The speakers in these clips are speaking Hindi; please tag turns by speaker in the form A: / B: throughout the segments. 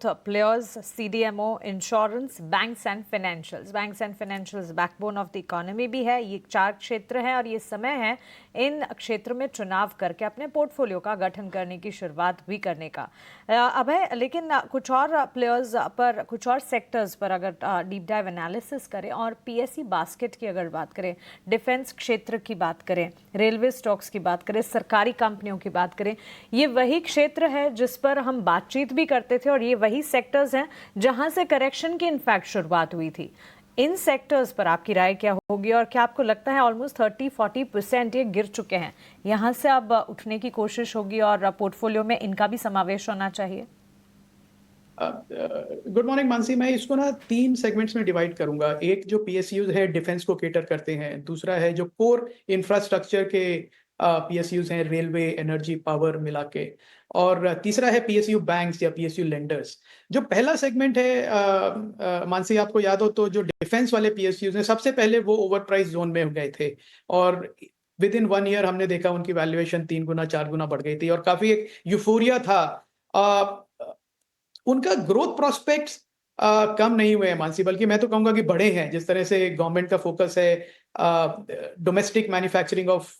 A: Growth players, CDMO, insurance, banks and financials. Banks and financials backbone of the economy भी है। ये 4 क्षेत्र हैं और ये समय है इन क्षेत्रों में चुनाव करके अपने पोर्टफोलियो का गठन करने की शुरुआत भी करने का। अभय, लेकिन कुछ और प्लेयर्स पर, कुछ और सेक्टर्स पर अगर डीप डाइव एनालिसिस करें और पीएसयू बास्केट की अगर बात करें, डिफेंस क्षेत्र की बात करें, रेलवे स्टॉक्स की बात करें, सरकारी कंपनियों की बात करें, ये वही क्षेत्र है जिस पर हम बातचीत भी करते थे और ये वही सेक्टर्स हैं जहां से करेक्शन की इनफैक्ट शुरुआत हुई थी। इन सेक्टर्स पर आपकी राय क्या होगी और क्या आपको लगता है ऑलमोस्ट 30-40% ये गिर चुके हैं, यहां से अब उठने की कोशिश होगी और पोर्टफोलियो में इनका भी समावेश होना चाहिए?
B: Good morning Mansi. मैं इसको ना 3 सेगमेंट्स में डिवाइड करूंगा। एक जो पीएसयूज है डिफेंस को केटर करते हैं, दूसरा है जो कोर इंफ्रास्ट्रक्चर के पीएसयूज हैं, रेलवे, एनर्जी, पावर मिला के, और तीसरा है पीएसयू बैंक्स या पीएसयू लेंडर्स। जो पहला सेगमेंट है मानसी, आपको याद हो तो जो डिफेंस वाले पीएसयूज हैं सबसे पहले वो ओवर प्राइस जोन में गए थे और विद इन 1 ईयर हमने देखा उनकी वैल्यूएशन 3 गुना 4 गुना बढ़ गई थी और काफी एक यूफोरिया था। उनका ग्रोथ प्रोस्पेक्ट्स कम नहीं हुए हैं मानसी, बल्कि मैं तो कहूंगा कि बढ़े हैं। जिस तरह से गवर्नमेंट का फोकस है domestic manufacturing of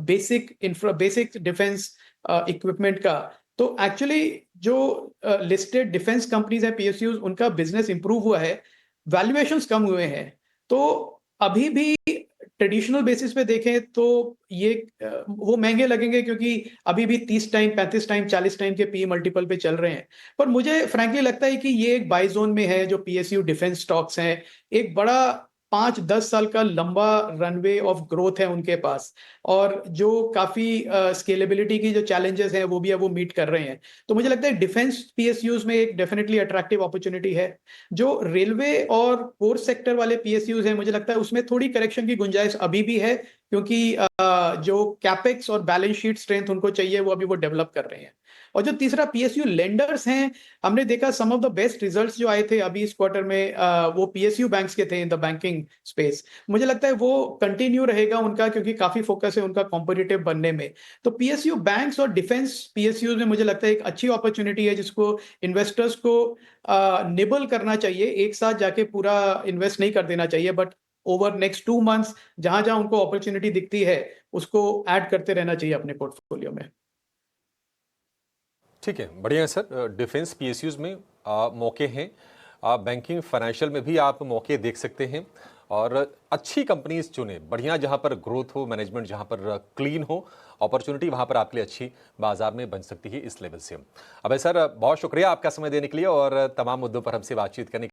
B: basic defence equipment का, तो एक्चुअली जो लिस्टेड डिफेंस कंपनीज हैं पीएसयूज, उनका बिजनेस इंप्रूव हुआ है, वैल्यूएशंस कम हुए हैं। तो अभी भी ट्रेडिशनल बेसिस पे देखें तो ये वो महंगे लगेंगे क्योंकि अभी भी 30 टाइम, 35 टाइम, 40 टाइम के पी मल्टीपल पे चल रहे हैं। पर मुझे फ्रैंकली लगता है कि ये एक बाय जोन में है। जो पीएसयू डिफेंस स्टॉक्स हैं, एक बड़ा 5-10 साल का लंबा रनवे ऑफ ग्रोथ है उनके पास, और जो काफी स्केलेबिलिटी की जो चैलेंजेस हैं वो भी है वो मीट कर रहे हैं। तो मुझे लगता है डिफेंस पीएसयूज में एक डेफिनेटली अट्रैक्टिव अपॉर्चुनिटी है। जो रेलवे और कोर सेक्टर वाले पीएसयूज हैं, मुझे लगता है उसमें थोड़ी करेक्शन की गुंजाइश अभी भी है, क्योंकि जो कैपेक्स और बैलेंस शीट स्ट्रेंथ उनको चाहिए वो अभी वो डेवलप कर रहे हैं। और जो तीसरा पीएसयू लेंडर्स हैं, हमने देखा सम ऑफ द बेस्ट रिजल्ट्स जो आए थे अभी इस क्वार्टर में, वो पीएसयू बैंक्स के थे इन द बैंकिंग स्पेस। मुझे लगता है वो कंटिन्यू रहेगा उनका, क्योंकि काफी फोकस है उनका कॉम्पिटिटिव बनने में। तो पीएसयू बैंक्स और डिफेंस पीएसयू में मुझे लगता है एक अच्छी अपॉर्चुनिटी है जिसको इन्वेस्टर्स को निबल करना चाहिए। एक साथ जाके पूरा इन्वेस्ट नहीं कर देना चाहिए, बट ओवर नेक्स्ट 2 मंथ्स जहां जहां उनको अपॉर्चुनिटी दिखती है उसको ऐड करते रहना चाहिए अपने पोर्टफोलियो में।
C: ठीक है, बढ़िया है सर। डिफेंस पीएसयूज में मौके हैं, बैंकिंग फाइनेंशियल में भी आप मौके देख सकते हैं और अच्छी कंपनीज चुने, बढ़िया, जहां पर ग्रोथ हो, मैनेजमेंट जहां पर क्लीन हो, अपॉर्चुनिटी वहां पर आपके लिए अच्छी बाजार में बन सकती है इस लेवल से। अबे सर, बहुत शुक्रिया आपका समय देने के लिए और तमाम मुद्दों पर हमसे बातचीत करने के लिए।